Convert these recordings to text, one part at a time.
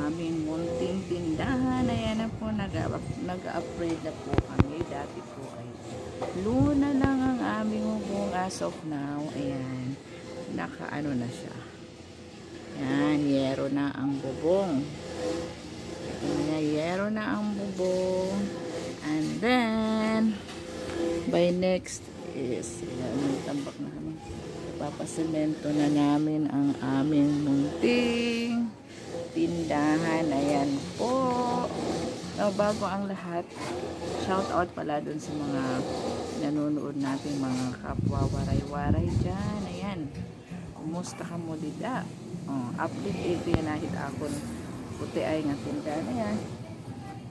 aming munting tindahan. Ayan na po, nag-upgrade na po kami. Dati po ay luna lang ang aming bubong. As of now, ayan, naka-ano na siya. Ayan, yero na ang bubong. Yero na ang bubong. And then, by next is, ayan, tambak na kami. Papasemento na namin ang aming munting tindahan. Ayan po. Bago ang lahat, shout out pala dun sa mga nanonood nating mga kapwa waray-waray dyan. Ayan, kumusta ka mo dida? Update ito yan nahit akon puti ay nga tindahan. Ayan,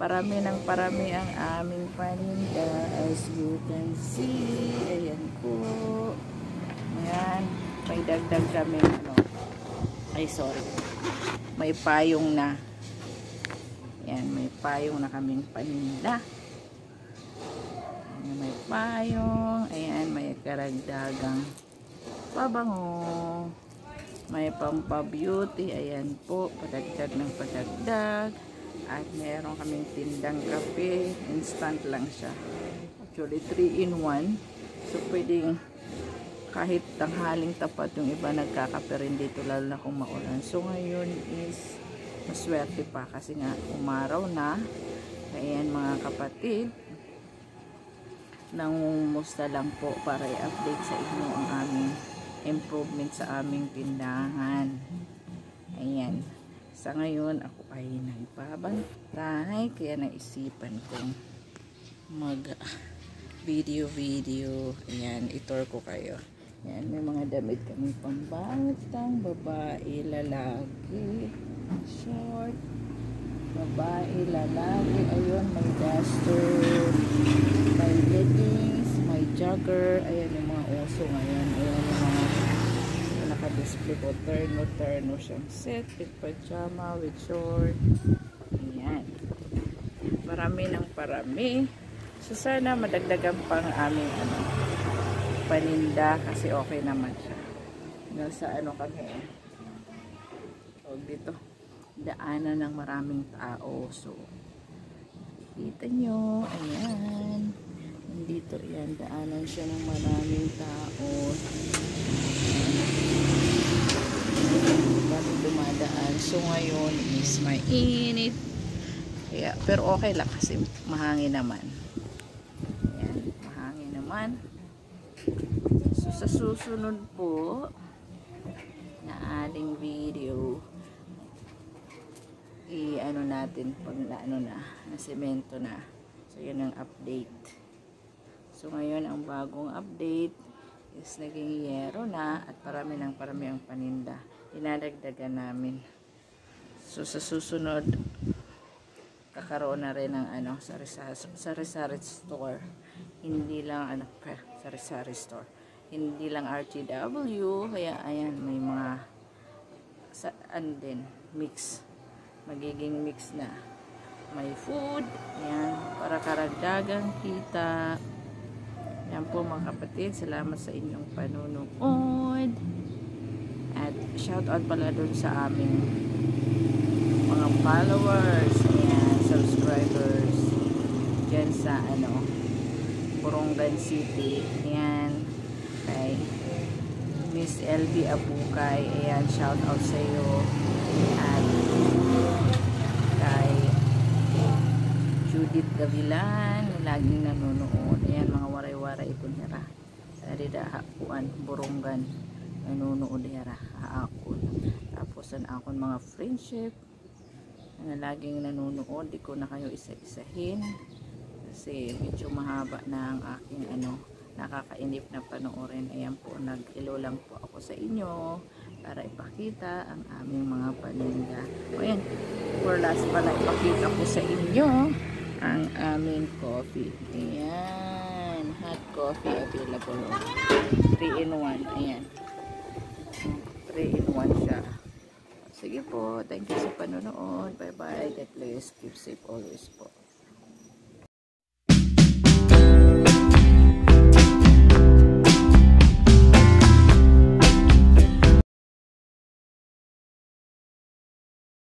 parami ng parami ang aming paninda, as you can see. Ayan po. Ayan, may dagdag kami may payong na. Ayan, may payong na kaming paninda. Ayan, may payong. Ayan, may karagdagang pabango, may pampabeauty. Ayan po, padagdag ng padagdag. At meron kaming tindang kape, instant lang siya, actually 3 in 1, so pwedeng kahit tanghaling tapat. Yung iba nagkakape rin dito, lalo na kung maulan. So ngayon is maswerte pa kasi nga umaraw na. Kaya mga kapatid, nangumusta lang po para i-update sa inyo ang aming improvement sa aming tindahan. Ayan, sa ngayon ako ay nagbabantay, kaya naisipan kong mag video. Ayan, itur ko kayo. Yan, may mga damit kami pambatang, babae, lalaki, short, babae, lalaki. Ayun, may duster, may leggings, may jogger. Ayan yung mga uso ngayon. Ayan yung mga naka-display ko. Terno siyang set with pajama, with short. Ayan, parami ng parami. So sana madagdagan pang aming paninda kasi okay naman siya. Nasa kami dito, daanan ng maraming tao. So kita nyo, ayan, nandito yan, daanan siya ng maraming tao. Dami dumadaan. So ngayon is mainit, kaya, pero okay lang kasi mahangin naman. Ayan, mahangin naman. So sa susunod po na ating video, natin pag na semento na. So yun ang update. So ngayon ang bagong update is naging yero na at parami ang paninda. Dinadagdagan namin. So sa susunod kakaroon na rin ng sari-sari store. Hindi lang sari-sari store. Hindi lang RTW, kaya ayan, may mga din mix. Magiging mix na. May food, ayan, para karagdagang kita. Ayan po mga kapatid, salamat sa inyong panunood. At shout out pala dun sa aming mga followers, ayan, subscribers dyan sa Borongan City. Ayan, kay Miss LB Abukay, ayan, shout out sa iyo. At kay Judith Gavilan, laging nanonood. Ayan, mga waray-waray ito nira. Sarida hakuan, Borongan, nanonood nira haakon. Tapos ang akon mga friendship na laging nanonood, di ko na kayo isa-isahin kasi medyo mahaba na ang aking nakakainip na panoorin. Ayan po, nag-ilo lang po ako sa inyo para ipakita ang aming mga paninda. O ayan, for last pala, ipakita ko sa inyo ang aming coffee. Ayan, hot coffee available. 3 in 1. Ayan, 3 in 1 siya. Sige po, thank you sa panonood. Bye bye, God bless, keep safe always po.